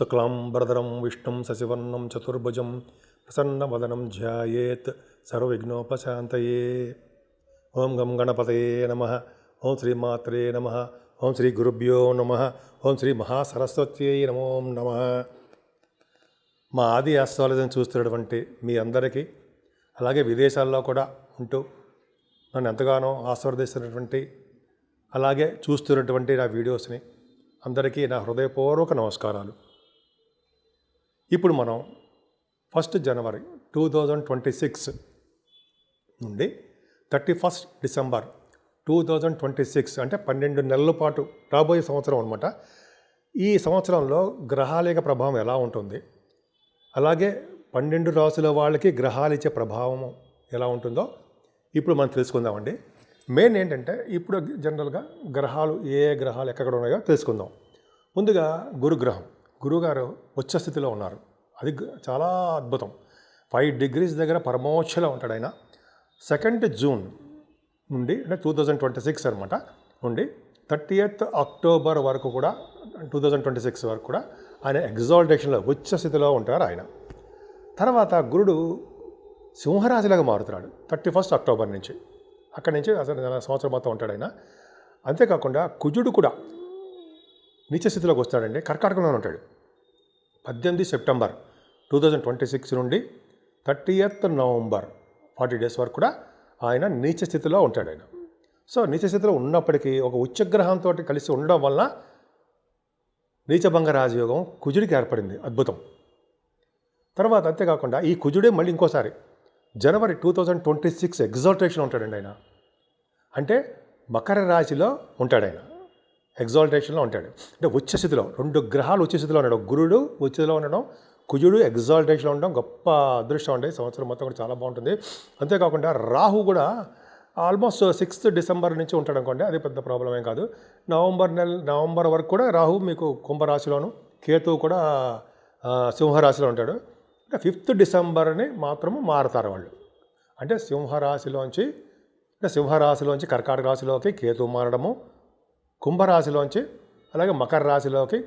శుక్లాంబరధరం విష్ణుం శశివర్ణం చతుర్భుజం ప్రసన్నవదనం ధ్యాయేత్ సర్వవిఘ్నోపశాంతయే. ఓం గం గణపతయే నమః. ఓం శ్రీమాత్రే నమః. ఓం శ్రీ గురుభ్యో నమః. ఓం శ్రీ మహాసరస్వత్యై నమో నమః. మా ఆది ఆస్ట్రాలజీని చూస్తున్నటువంటి మీ అందరికీ, అలాగే విదేశాల్లో కూడా ఉంటూ నన్ను ఎంతగానో ఆశీర్వదిస్తున్నటువంటి, అలాగే చూస్తున్నటువంటి నా వీడియోస్ని అందరికీ నా హృదయపూర్వక నమస్కారాలు. ఇప్పుడు మనం 1 జనవరి 2026 నుండి 31 డిసెంబర్ 2026 అంటే 12 నెలల పాటు రాబోయే సంవత్సరం అనమాట. ఈ సంవత్సరంలో గ్రహాల యొక్క ప్రభావం ఎలా ఉంటుంది, అలాగే 12 రాసుల వాళ్ళకి గ్రహాలు ఇచ్చే ప్రభావం ఎలా ఉంటుందో ఇప్పుడు మనం తెలుసుకుందామండి. మెయిన్ ఏంటంటే ఇప్పుడు జనరల్గా గ్రహాలు ఏ గ్రహాలు ఎక్కడ ఉన్నాయో తెలుసుకుందాం. ముందుగా గురుగ్రహం, గురువుగారు ఉచ్చ స్థితిలో ఉన్నారు. అది చాలా అద్భుతం. 5 degrees దగ్గర పరమోచ్చలో ఉంటాడు ఆయన. 2nd జూన్ నుండి అంటే 2026 అనమాట నుండి 30th అక్టోబర్ వరకు కూడా 2026 వరకు కూడా ఆయన ఎగ్జాల్టేషన్లో ఉచ్చ స్థితిలో ఉంటారు ఆయన. తర్వాత గురుడు సింహరాశిలాగా మారుతున్నాడు 31st అక్టోబర్ నుంచి. అక్కడి నుంచి అసలు సంవత్సరం మొత్తం ఉంటాడు ఆయన. అంతేకాకుండా కుజుడు కూడా నీచ స్థితిలోకి వస్తాడండి, కర్కాటకంలో ఉంటాడు. 18 సెప్టెంబర్ 2026 నుండి 30th నవంబర్ 40 days వరకు కూడా ఆయన నీచ స్థితిలో ఉంటాడు ఆయన. సో నీచ స్థితిలో ఉన్నప్పటికీ ఒక ఉచ్చగ్రహంతో కలిసి ఉండడం వలన నీచభంగ రాజయోగం కుజుడికి ఏర్పడింది. అద్భుతం. తర్వాత అంతేకాకుండా ఈ కుజుడే మళ్ళీ ఇంకోసారి జనవరి 2026 ఎగ్జాల్టేషన్ ఉంటాడండి ఆయన. అంటే మకర రాశిలో ఉంటాడు ఆయన, ఎగ్జాల్టేషన్లో ఉంటాడు. అంటే ఉచ్చస్థితిలో 2 గ్రహాలు ఉచ్చస్థితిలో ఉండడం, గురుడు ఉచ్చలో ఉండడం, కుజుడు ఎగ్జాల్టేషన్లో ఉండడం గొప్ప అదృష్టం అండి. సంవత్సరం మొత్తం కూడా చాలా బాగుంటుంది. అంతేకాకుండా రాహు కూడా ఆల్మోస్ట్ 6th డిసెంబర్ నుంచి ఉంటాడు అనుకోండి, అది పెద్ద ప్రాబ్లం ఏం కాదు. నవంబర్ వరకు కూడా రాహు మీకు కుంభరాశిలోను, కేతువు కూడా సింహరాశిలో ఉంటాడు. అంటే 5th డిసెంబర్ని మాత్రము మారుతారు వాళ్ళు. అంటే సింహరాశిలోంచి కర్కాటక రాశిలోకి కేతువు మారడము, కుంభరాశిలోంచి అలాగే మకర రాశిలోకి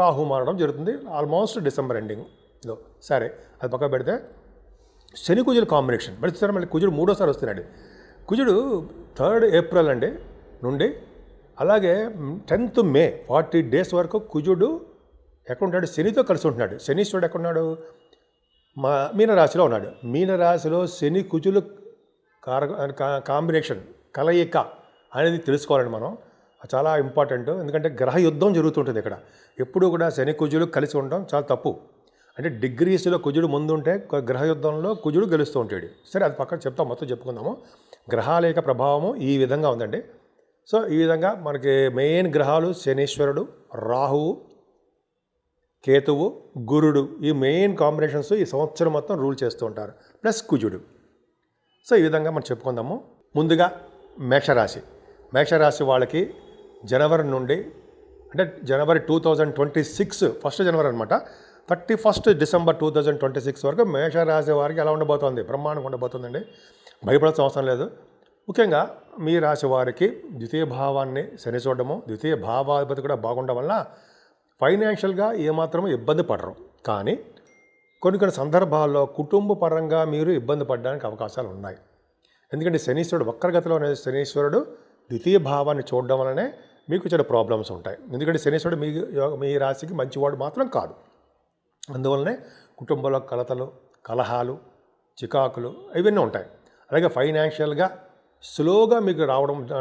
రాహు మారడం జరుగుతుంది ఆల్మోస్ట్ డిసెంబర్ ఎండింగ్లో. సరే, అది పక్క పెడితే శని కుజుల కాంబినేషన్ పెడుతున్నారు. మళ్ళీ కుజుడు 3వసారి వస్తున్నాడు. కుజుడు 3rd ఏప్రిల్ అండి నుండి అలాగే 10th మే 40 days వరకు కుజుడు ఎక్కడ ఉంటాడు, శనితో కలిసి ఉంటున్నాడు. శనీశ్వరుడు ఎక్కడున్నాడు, మీనరాశిలో ఉన్నాడు. మీనరాశిలో శని కుజులు కాంబినేషన్ కలయిక అనేది తెలుసుకోవాలండి మనం. చాలా ఇంపార్టెంట్. ఎందుకంటే గ్రహ యుద్ధం జరుగుతుంటుంది ఇక్కడ. ఎప్పుడు కూడా శని కుజులు కలిసి ఉండడం చాలా తప్పు. అంటే డిగ్రీస్లో కుజుడు ముందుంటే గ్రహ యుద్ధంలో కుజుడు గెలుస్తూ ఉంటాడు. సరే, అది పక్కన చెప్తాం, మొత్తం చెప్పుకుందాము. గ్రహాల యొక్క ప్రభావము ఈ విధంగా ఉందండి. సో ఈ విధంగా మనకి మెయిన్ గ్రహాలు శనీశ్వరుడు, రాహువు, కేతువు, గురుడు, ఈ మెయిన్ కాంబినేషన్స్ ఈ సంవత్సరం మొత్తం రూల్ చేస్తూ ఉంటారు, ప్లస్ కుజుడు. సో ఈ విధంగా మనం చెప్పుకుందాము. ముందుగా మేషరాశి వాళ్ళకి జనవరి నుండి అంటే జనవరి 2026 1 జనవరి అనమాట 31 డిసెంబర్ 2026 వరకు మేషరాశి వారికి ఎలా ఉండబోతోంది, బ్రహ్మాండంగా ఉండబోతుందండి. భయపడాల్సిన అవసరం లేదు. ముఖ్యంగా మీ రాశి వారికి ద్వితీయ భావాన్ని శని చూడడము, ద్వితీయ భావాధిపతి కూడా బాగుండడం వల్ల ఫైనాన్షియల్గా ఏమాత్రమూ ఇబ్బంది పడరు. కానీ కొన్ని సందర్భాల్లో కుటుంబ పరంగా మీరు ఇబ్బంది పడడానికి అవకాశాలు ఉన్నాయి. ఎందుకంటే శనీశ్వరుడు వక్రగతిలో ఉన్న శనీశ్వరుడు ద్వితీయ భావాన్ని చూడడం వల్లనే మీకు చిన్న ప్రాబ్లమ్స్ ఉంటాయి. ఎందుకంటే శనీశ్వరుడు మీ రాశికి మంచివాడు మాత్రం కాదు. అందువల్లనే కుటుంబంలో కలహాలు, చికాకులు ఇవన్నీ ఉంటాయి. అలాగే ఫైనాన్షియల్గా స్లోగా మీకు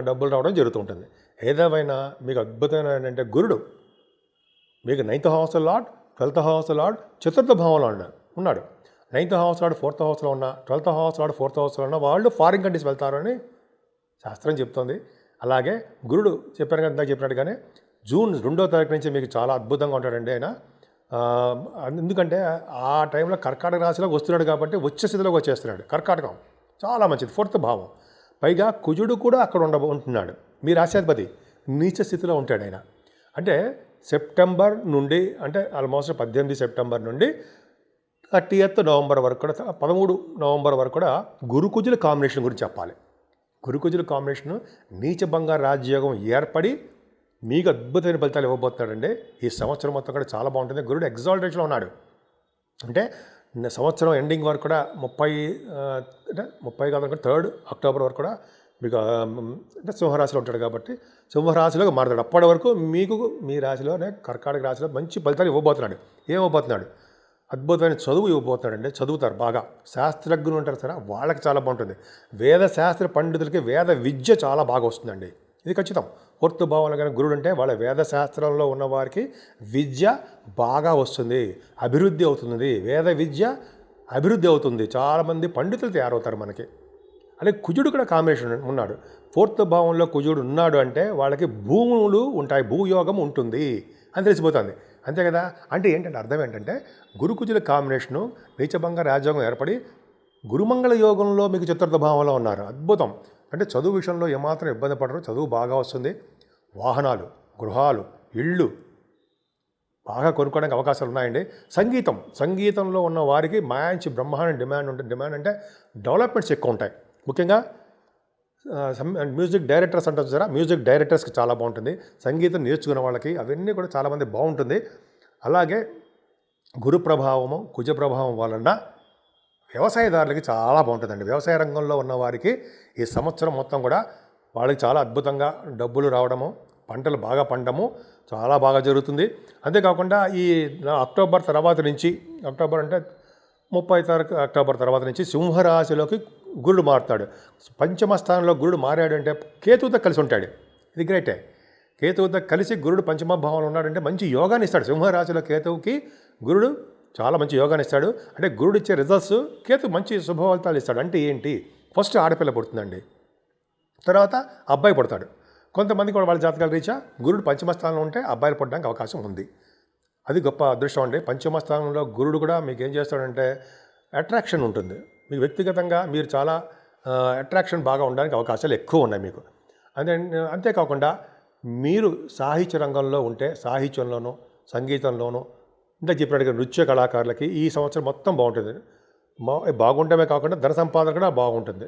డబ్బులు రావడం జరుగుతూ ఉంటుంది. ఏదేమైనా మీకు అద్భుతమైన ఏంటంటే గురుడు మీకు 9th house lord, 12th house lord, 4th భావంలో ఉన్నాడు. 9th house లార్డ్ 4th houseలో ఉన్న, 12th house లార్డ్ 4th houseలో ఉన్న వాళ్ళు ఫారిన్ కంట్రీస్ వెళ్తారు అని శాస్త్రం చెప్తోంది. అలాగే గురుడు చెప్పాను కదా, ఇందాక చెప్పినట్టుగానే జూన్ 2వ తారీఖు నుంచి మీకు చాలా అద్భుతంగా ఉంటాడండి ఆయన. ఎందుకంటే ఆ టైంలో కర్కాటక రాశిలోకి వస్తున్నాడు కాబట్టి ఉచ్చ స్థితిలోకి వచ్చేస్తున్నాడు. కర్కాటకం చాలా మంచిది, 4th భావం. పైగా కుజుడు కూడా అక్కడ ఉంటున్నాడు. మీ రాశ్యాధిపతి నీచ స్థితిలో ఉంటాడు ఆయన. అంటే సెప్టెంబర్ నుండి అంటే ఆల్మోస్ట్ 18 సెప్టెంబర్ నుండి 30th నవంబర్ వరకు కూడా 13 నవంబర్ వరకు కూడా గురుకుజుల కాంబినేషన్ గురించి చెప్పాలి. గురుకుజుల కాంబినేషను నీచభంగ రాజ్యోగం ఏర్పడి మీకు అద్భుతమైన ఫలితాలు ఇవ్వబోతున్నాడండి. ఈ సంవత్సరం మొత్తం కూడా చాలా బాగుంటుంది. గురుడు ఎగ్జాల్టేషన్లో ఉన్నాడు అంటే సంవత్సరం ఎండింగ్ వరకు కూడా 30 కాదు 3 అక్టోబర్ వరకు కూడా మీకు అంటే సింహరాశిలో ఉంటాడు కాబట్టి సింహరాశిలోకి మారుతాడు. అప్పటి వరకు మీకు మీ రాశిలోనే కర్కాటక రాశిలో మంచి ఫలితాలు ఇవ్వబోతున్నాడు. ఏమివ్వబోతున్నాడు? అద్భుతమైన చదువు ఇవ్వబోతున్నాడండి. చదువుతారు బాగా. శాస్త్రజ్ఞులు ఉంటారు సరే, వాళ్ళకి చాలా బాగుంటుంది. వేద శాస్త్ర పండితులకి వేద విద్య చాలా బాగా వస్తుందండి. ఇది ఖచ్చితం. పూర్తి భావంలో కానీ గురుడు అంటే వాళ్ళ వేద శాస్త్రంలో ఉన్నవారికి విద్య బాగా వస్తుంది, అభివృద్ధి అవుతుంది. వేద విద్య అభివృద్ధి అవుతుంది. చాలామంది పండితులు తయారవుతారు మనకి. అలాగే కుజుడు కూడా కాంబినేషన్ ఉన్నాడు. 4th భావంలో కుజుడు ఉన్నాడు అంటే వాళ్ళకి భూములు ఉంటాయి, భూయోగం ఉంటుంది అని తెలిసిపోతుంది. అంతే కదా. అంటే ఏంటంటే అర్థం ఏంటంటే గురు-కుజుల కాంబినేషను నీచభంగ రాజయోగం ఏర్పడి గురుమంగళ యోగంలో మీకు 4th భావంలో ఉన్నారు. అద్భుతం. అంటే చదువు విషయంలో ఏమాత్రం ఇబ్బంది పడరు. చదువు బాగా వస్తుంది. వాహనాలు, గృహాలు, ఇళ్ళు బాగా కొనుక్కోవడానికి అవకాశాలు ఉన్నాయండి. సంగీతంలో ఉన్న వారికి మంచి బ్రహ్మాండ డిమాండ్ ఉంటుంది. డిమాండ్ అంటే డెవలప్మెంట్స్ ఎక్కువ ఉంటాయి. ముఖ్యంగా మ్యూజిక్ డైరెక్టర్స్ అంటారు చూసారా, మ్యూజిక్ డైరెక్టర్స్కి చాలా బాగుంటుంది. సంగీతం నేర్చుకునే వాళ్ళకి అవన్నీ కూడా చాలామంది బాగుంటుంది. అలాగే గురు ప్రభావము, కుజ ప్రభావం వలన వ్యవసాయదారులకి చాలా బాగుంటుందండి. వ్యవసాయ రంగంలో ఉన్న వారికి ఈ సంవత్సరం మొత్తం కూడా వాళ్ళకి చాలా అద్భుతంగా డబ్బులు రావడము, పంటలు బాగా పండము చాలా బాగా జరుగుతుంది. అంతేకాకుండా ఈ అక్టోబర్ తర్వాత నుంచి, అక్టోబర్ అంటే 30 అక్టోబర్ తర్వాత నుంచి సింహరాశిలోకి గురుడు మారుతాడు. పంచమ స్థానంలో గురుడు మారాడు అంటే కేతువుతో కలిసి ఉంటాడు. ఇది గ్రేటే. కేతువుతో కలిసి గురుడు పంచమ భావంలో ఉన్నాడంటే మంచి యోగాన్ని ఇస్తాడు. సింహరాశిలో కేతువుకి గురుడు చాలా మంచి యోగాన్ని ఇస్తాడు. అంటే గురుడు ఇచ్చే రిజల్ట్స్ కేతు మంచి శుభఫలితాలు ఇస్తాడు. అంటే ఏంటి? ఫస్ట్ ఆడపిల్ల పుడుతుందండి, తర్వాత అబ్బాయి పుడతాడు. కొంతమంది కూడా వాళ్ళ జాతకాల రీత్యా గురుడు పంచమ స్థానంలో ఉంటే అబ్బాయిలు పుట్టడానికి అవకాశం ఉంది. అది గొప్ప అదృష్టం అండి. పంచమ స్థానంలో గురుడు కూడా మీకు ఏం చేస్తాడంటే అట్రాక్షన్ ఉంటుంది. మీకు వ్యక్తిగతంగా మీరు చాలా అట్రాక్షన్ బాగా ఉండడానికి అవకాశాలు ఎక్కువ ఉన్నాయి మీకు. అంతేకాకుండా మీరు సాహిత్య రంగంలో ఉంటే సాహిత్యంలోనూ సంగీతంలోనూ ఇంత చెప్పినట్టుగా నృత్య కళాకారులకి ఈ సంవత్సరం మొత్తం బాగుంటుంది. బాగుండమే కాకుండా ధన సంపాదన కూడా బాగుంటుంది.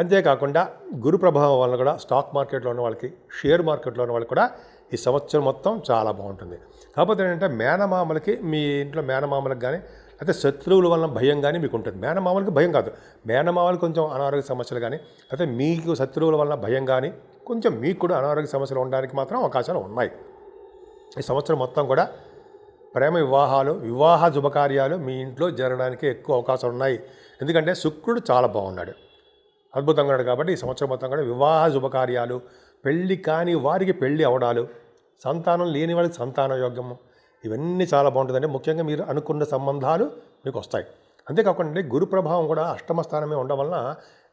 అంతేకాకుండా గురు ప్రభావం వల్ల కూడా స్టాక్ మార్కెట్లో ఉన్న వాళ్ళకి, షేర్ మార్కెట్లో ఉన్న వాళ్ళకి కూడా ఈ సంవత్సరం మొత్తం చాలా బాగుంటుంది. కాకపోతే ఏంటంటే మేనమామలకి, మీ ఇంట్లో మేనమామలకు కానీ అయితే శత్రువుల వల్ల భయం కానీ మీకు ఉంటుంది. మేనమామలకి భయం కాదు, మేనమామలకు కొంచెం అనారోగ్య సమస్యలు కానీ, అయితే మీకు శత్రువుల వల్ల భయం కానీ కొంచెం మీకు కూడా అనారోగ్య సమస్యలు ఉండడానికి మాత్రం అవకాశాలు ఉన్నాయి. ఈ సంవత్సరం మొత్తం కూడా ప్రేమ వివాహాలు, వివాహ శుభకార్యాలు మీ ఇంట్లో జరగడానికి ఎక్కువ అవకాశాలు ఉన్నాయి. ఎందుకంటే శుక్రుడు చాలా బాగున్నాడు, అద్భుతంగా ఉన్నాడు. కాబట్టి ఈ సంవత్సరం మొత్తం కూడా వివాహ శుభకార్యాలు, పెళ్ళి కాని వారికి పెళ్ళి అవడాలు, సంతానం లేని వాళ్ళకి సంతాన యోగ్యము, ఇవన్నీ చాలా బాగుంటుందండి. ముఖ్యంగా మీరు అనుకున్న సంబంధాలు మీకు వస్తాయి. అంతేకాకుండా గురు ప్రభావం కూడా అష్టమ స్థానమే ఉండడం వలన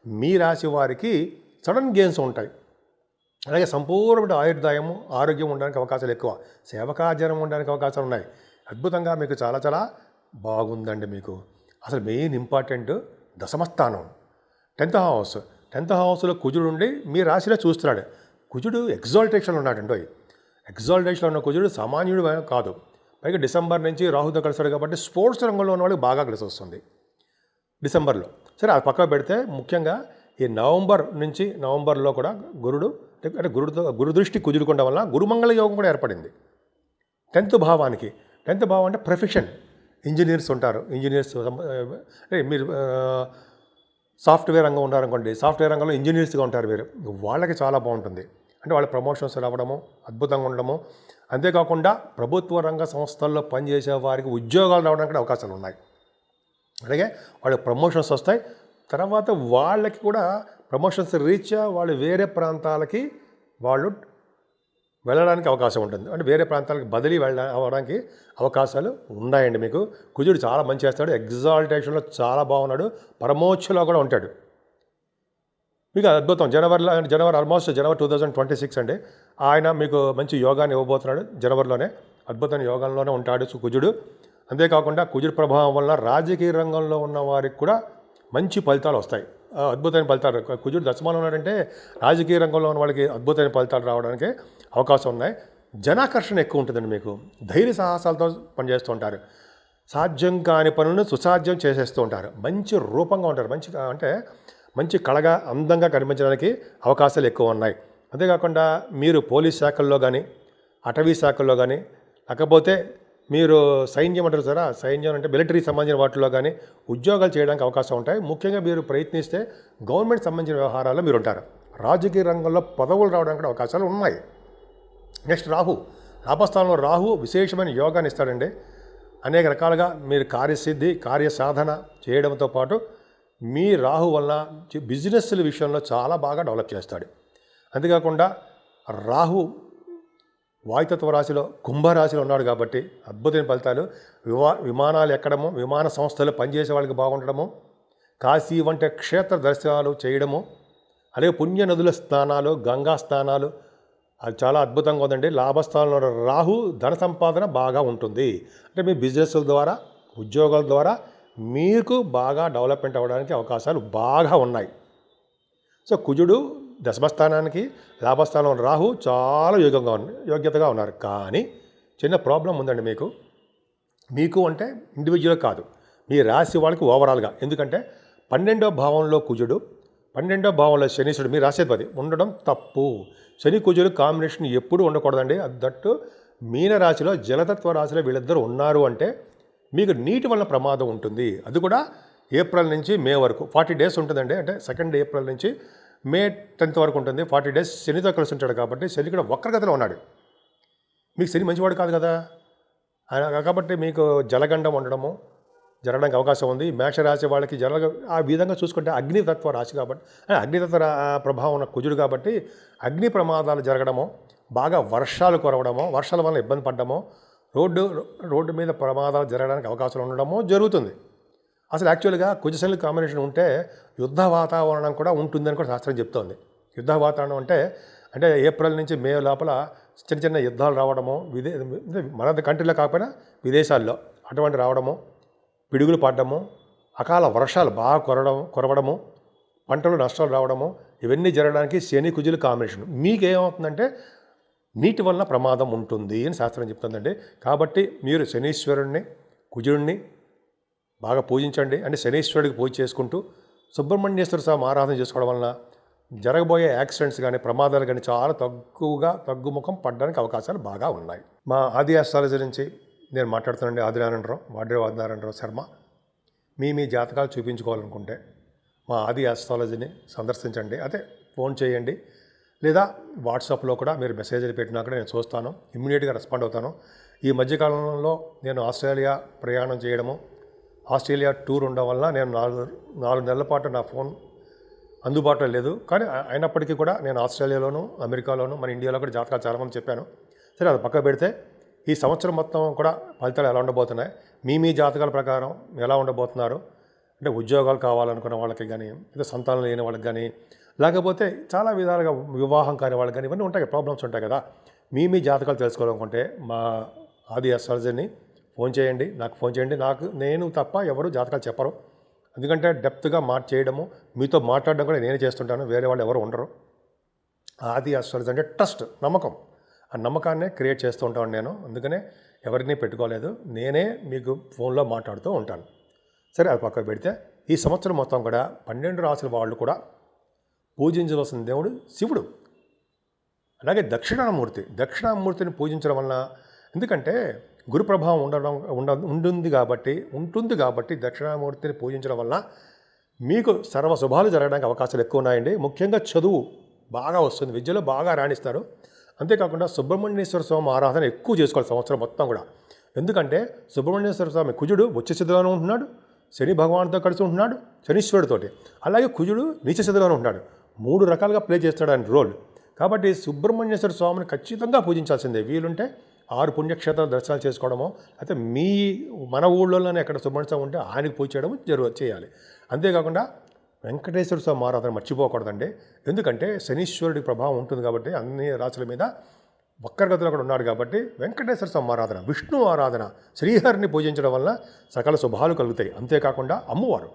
మీ రాశి వారికి సడన్ గెయిన్స్ ఉంటాయి. అలాగే సంపూర్ణమైన ఆయుర్దాయము, ఆరోగ్యం ఉండడానికి అవకాశాలు ఎక్కువ, సేవకార్యం ఉండడానికి అవకాశాలు ఉన్నాయి. అద్భుతంగా మీకు చాలా చాలా బాగుందండి. మీకు అసలు మెయిన్ ఇంపార్టెంట్ దశమస్థానం 10th హౌస్లో కుజుడు ఉండి మీ రాశిలో చూస్తున్నాడు. కుజుడు ఎగ్జాల్టేషన్లో ఉన్నాడండి. ఎగ్జాల్టేషన్లో ఉన్న కుజుడు సామాన్యుడు కాదు. పైగా డిసెంబర్ నుంచి రాహుతో కలిసాడు కాబట్టి స్పోర్ట్స్ రంగంలో ఉన్న వాళ్ళకి బాగా కలిసి వస్తుంది డిసెంబర్లో. సరే అది పక్కన పెడితే ముఖ్యంగా ఈ నవంబర్లో కూడా గురుడు అంటే గురు దృష్టి కుజుడుకోవడం వల్ల గురుమంగళ యోగం కూడా ఏర్పడింది 10th భావానికి. 10th భావం అంటే ప్రొఫెషన్, ఇంజనీర్స్ ఉంటారు. ఇంజనీర్స్ అంటే మీరు సాఫ్ట్వేర్ రంగం ఉన్నారనుకోండి, సాఫ్ట్వేర్ రంగంలో ఇంజనీర్స్గా ఉంటారు మీరు, వాళ్ళకి చాలా బాగుంటుంది. అంటే వాళ్ళ ప్రమోషన్స్ రావడము, అద్భుతంగా ఉండడము. అంతేకాకుండా ప్రభుత్వ రంగ సంస్థల్లో పనిచేసే వారికి ఉద్యోగాలు రావడానికి కూడా అవకాశాలు ఉన్నాయి. అలాగే వాళ్ళకి ప్రమోషన్స్ వస్తాయి. తర్వాత వాళ్ళకి కూడా ప్రమోషన్స్ రీత్యా వాళ్ళు వేరే ప్రాంతాలకి వాళ్ళు వెళ్ళడానికి అవకాశం ఉంటుంది. అంటే వేరే ప్రాంతాలకు బదిలీ అవ్వడానికి అవకాశాలు ఉన్నాయండి. మీకు కుజుడు చాలా మంచి చేస్తాడు. ఎగ్జాల్టేషన్లో చాలా బాగున్నాడు. పరమోచ్చలో కూడా ఉంటాడు. మీకు అద్భుతం. జనవరి ఆల్మోస్ట్ జనవరి 2026 అండి. ఆయన మీకు మంచి యోగాన్ని ఇవ్వబోతున్నాడు. జనవరిలోనే అద్భుతమైన యోగంలోనే ఉంటాడు కుజుడు. అంతేకాకుండా కుజుడు ప్రభావం వల్ల రాజకీయ రంగంలో ఉన్న వారికి కూడా మంచి ఫలితాలు వస్తాయి, అద్భుతమైన ఫలితాలు. కుజుడు దశమంలో ఉన్నాడంటే రాజకీయ రంగంలో ఉన్న వాళ్ళకి అద్భుతమైన ఫలితాలు రావడానికి అవకాశం ఉన్నాయి. జనాకర్షణ ఎక్కువ ఉంటుందండి. మీకు ధైర్య సాహసాలతో పనిచేస్తూ ఉంటారు. సాధ్యం కాని పనులను సుసాధ్యం చేసేస్తూ ఉంటారు. మంచి రూపంగా ఉంటారు. మంచి కళగా అందంగా కనిపించడానికి అవకాశాలు ఎక్కువ ఉన్నాయి. అంతేకాకుండా మీరు పోలీస్ శాఖల్లో కానీ, అటవీ శాఖల్లో కానీ, లేకపోతే మీరు సైన్యం అంటారు సారా, సైన్యం అంటే మిలిటరీకి సంబంధించిన వాటిలో కానీ ఉద్యోగాలు చేయడానికి అవకాశం ఉంటాయి. ముఖ్యంగా మీరు ప్రయత్నిస్తే గవర్నమెంట్ సంబంధించిన వ్యవహారాల్లో మీరు ఉంటారు. రాజకీయ రంగంలో పదవులు రావడానికి కూడా అవకాశాలు ఉన్నాయి. నెక్స్ట్ రాహు, లాభస్థానంలో రాహు విశేషమైన యోగాన్ని ఇస్తాడండి. అనేక రకాలుగా మీరు కార్యసిద్ధి, కార్యసాధన చేయడంతో పాటు మీ రాహు వల్ల బిజినెస్ల విషయంలో చాలా బాగా డెవలప్ చేస్తాడు. అంతేకాకుండా రాహు వాయుతత్వ రాశిలో కుంభరాశిలో ఉన్నాడు కాబట్టి అద్భుతమైన ఫలితాలు. విమానాలు ఎక్కడము, విమాన సంస్థలు పనిచేసే వాళ్ళకి బాగుండడము, కాశీ వంటి క్షేత్ర దర్శనాలు చేయడము, అలాగే పుణ్య నదుల స్నానాలు, గంగా స్నానాలు, అది చాలా అద్భుతంగా ఉందండి. లాభస్థానంలో రాహు ధన సంపాదన బాగా ఉంటుంది. అంటే మీ బిజినెస్ల ద్వారా, ఉద్యోగాల ద్వారా మీకు బాగా డెవలప్మెంట్ అవ్వడానికి అవకాశాలు బాగా ఉన్నాయి. సో కుజుడు దశమస్థానానికి, లాభస్థానం రాహు చాలా యోగ్యతగా ఉన్నారు. కానీ చిన్న ప్రాబ్లం ఉందండి మీకు అంటే ఇండివిజువల్ కాదు, మీ రాశి వాళ్ళకి ఓవరాల్గా. ఎందుకంటే 12వ భావంలో కుజుడు, 12వ భావంలో శనీశ్వరుడు మీ రాశిపతి ఉండడం తప్పు. శని కుజుడు కాంబినేషన్ ఎప్పుడూ ఉండకూడదండి. దట్టు మీన రాశిలో, జలతత్వ రాశిలో వీళ్ళిద్దరూ ఉన్నారు అంటే మీకు నీటి వల్ల ప్రమాదం ఉంటుంది. అది కూడా ఏప్రిల్ నుంచి మే వరకు 40 డేస్ ఉంటుందండి. అంటే 2 ఏప్రిల్ నుంచి మే 10th వరకు ఉంటుంది. 40 డేస్ శనితో కలిసి ఉంటాడు కాబట్టి శని కూడా వక్రగతిలో ఉన్నాడు. మీకు శని మంచివాడు కాదు కదా, కాబట్టి మీకు జలగండం ఉండడము జరగడానికి అవకాశం ఉంది. మేషరాశి వాళ్ళకి ఆ విధంగా చూసుకుంటే అగ్నితత్వ రాశి కాబట్టి, అగ్నితత్వ ప్రభావం ఉన్న కుజుడు కాబట్టి అగ్ని ప్రమాదాలు జరగడము, బాగా వర్షాలు కురవడము, వర్షాల వల్ల ఇబ్బంది పడ్డము, రోడ్డు మీద ప్రమాదాలు జరగడానికి అవకాశాలు ఉండడము జరుగుతుంది. అసలు యాక్చువల్గా కుజశని కాంబినేషన్ ఉంటే యుద్ధ వాతావరణం కూడా ఉంటుందని కూడా శాస్త్రం చెప్తోంది. యుద్ధ వాతావరణం అంటే ఏప్రిల్ నుంచి మే లోపల చిన్న చిన్న యుద్ధాలు రావడము, మన కంట్రీలో కాకపోయినా విదేశాల్లో అటువంటి రావడము, పిడుగులు పడ్డము, అకాల వర్షాలు బాగా కురవడము, పంటలు నష్టాలు రావడము, ఇవన్నీ జరగడానికి శని కుజుల కాంబినేషన్. మీకేమవుతుందంటే నీటి వల్ల ప్రమాదం ఉంటుంది అని శాస్త్రం చెప్తుందండి. కాబట్టి మీరు శనీశ్వరుణ్ణి, కుజుడిని బాగా పూజించండి. అంటే శనీశ్వరుడికి పూజ చేసుకుంటూ సుబ్రహ్మణ్యేశ్వర స్వామి ఆరాధన చేసుకోవడం వలన జరగబోయే యాక్సిడెంట్స్ కానీ, ప్రమాదాలు కానీ చాలా తగ్గుముఖం పడడానికి అవకాశాలు బాగా ఉన్నాయి. మా ఆది ఆస్ట్రాలజీ నుంచి నేను మాట్లాడుతానండి. ఆదినారాయణరావు శర్మ. మీ జాతకాలు చూపించుకోవాలనుకుంటే మా ఆది ఆస్ట్రాలజీని సందర్శించండి. ఫోన్ చేయండి, లేదా వాట్సాప్లో కూడా మీరు మెసేజ్లు పెట్టినా కూడా నేను చూస్తాను, ఇమ్మీడియట్గా రెస్పాండ్ అవుతాను. ఈ మధ్యకాలంలో నేను ఆస్ట్రేలియా ప్రయాణం చేయడము, ఆస్ట్రేలియా టూర్ ఉండడం వల్ల నేను 4 నెలల పాటు నా ఫోన్ అందుబాటులో లేదు. కానీ అయినప్పటికీ కూడా నేను ఆస్ట్రేలియాలోను, అమెరికాలోను, మన ఇండియాలో కూడా జాతకాలు చాలామంది చెప్పాను. సరే, అది పక్క పెడితే ఈ సంవత్సరం మొత్తం కూడా ఫలితాలు ఎలా ఉండబోతున్నాయి, మీ జాతకాల ప్రకారం ఎలా ఉండబోతున్నారు, అంటే ఉద్యోగాలు కావాలనుకున్న వాళ్ళకి కానీ, లేదా సంతానం లేని వాళ్ళకి కానీ, లేకపోతే చాలా విధాలుగా వివాహం కాని వాళ్ళకి కానీ, ఇవన్నీ ఉంటాయి, ప్రాబ్లమ్స్ ఉంటాయి కదా. మీ జాతకాలు తెలుసుకోవాలనుకుంటే మా ఆది ఆస్ట్రాలజీని ఫోన్ చేయండి, నాకు ఫోన్ చేయండి. నేను తప్ప ఎవరు జాతకాలు చెప్పరు. ఎందుకంటే డెప్త్గా చేయడము, మీతో మాట్లాడడం కూడా నేనే చేస్తుంటాను, వేరే వాళ్ళు ఎవరు ఉండరు. ఆది ఆస్ట్రాలజీ అంటే ట్రస్ట్, నమ్మకం. ఆ నమ్మకాన్నే క్రియేట్ చేస్తూ ఉంటాను నేను. అందుకనే ఎవరిని పెట్టుకోలేదు, నేనే మీకు ఫోన్లో మాట్లాడుతూ ఉంటాను. సరే, అది పక్కకు పెడితే ఈ సంవత్సరం మొత్తం కూడా 12 రాసుల వాళ్ళు కూడా పూజించవలసిన దేవుడు శివుడు. అలాగే దక్షిణామూర్తిని పూజించడం వలన, ఎందుకంటే గురు ప్రభావం ఉంటుంది కాబట్టి దక్షిణామూర్తిని పూజించడం వలన మీకు సర్వ శుభాలు జరగడానికి అవకాశాలు ఎక్కువ ఉన్నాయండి. ముఖ్యంగా చదువు బాగా వస్తుంది, విద్యలో బాగా రాణిస్తారు. అంతేకాకుండా సుబ్రహ్మణ్యేశ్వర స్వామి ఆరాధన ఎక్కువ చేసుకోవాలి సంవత్సరం మొత్తం కూడా. ఎందుకంటే సుబ్రహ్మణ్యేశ్వర స్వామి కుజుడు ఉచ్చస్థితిలోనే ఉంటున్నాడు, శని భగవానుడితో కలిసి ఉంటున్నాడు, శనీశ్వరుడితోటి. అలాగే కుజుడు నీచస్థితిలోనే ఉంటున్నాడు. 3 రకాలుగా ప్లే చేస్తాడు ఆయన రోల్. కాబట్టి సుబ్రహ్మణ్యేశ్వర స్వామిని ఖచ్చితంగా పూజించాల్సిందే. వీలుంటే 6 పుణ్యక్షేత్రాల దర్శనాలు చేసుకోవడమో, అయితే మన ఊళ్ళోనే ఎక్కడ సుబ్రహ్మణ్య స్వామి ఉంటే ఆయనకు పూజ చేయడం చేయాలి. అంతేకాకుండా వెంకటేశ్వర స్వామి ఆరాధన మర్చిపోకూడదండి. ఎందుకంటే శనీశ్వరుడి ప్రభావం ఉంటుంది కాబట్టి అన్ని రాశుల మీద వక్రగతిలో కూడా ఉన్నాడు కాబట్టి వెంకటేశ్వర స్వామి ఆరాధన, విష్ణు ఆరాధన, శ్రీహరిని పూజించడం వల్ల సకల శుభాలు కలుగుతాయి. అంతేకాకుండా అమ్మవారు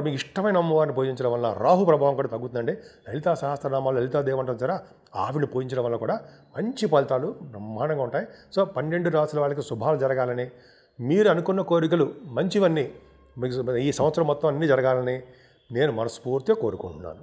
మీకు ఇష్టమైన అమ్మవారిని పూజించడం వల్ల రాహు ప్రభావం కూడా తగ్గుతుందండి. లలితా సహస్రనామాలు, లలితాదేవి అంటారు సరే, ఆవిడని పూజించడం వల్ల కూడా మంచి ఫలితాలు బ్రహ్మాండంగా ఉంటాయి. సో 12 రాసుల వాళ్ళకి శుభాలు జరగాలని, మీరు అనుకున్న కోరికలు మంచివన్నీ మీకు ఈ సంవత్సరం మొత్తం అన్నీ జరగాలని నేను మనస్ఫూర్తిగా కోరుకుంటున్నాను.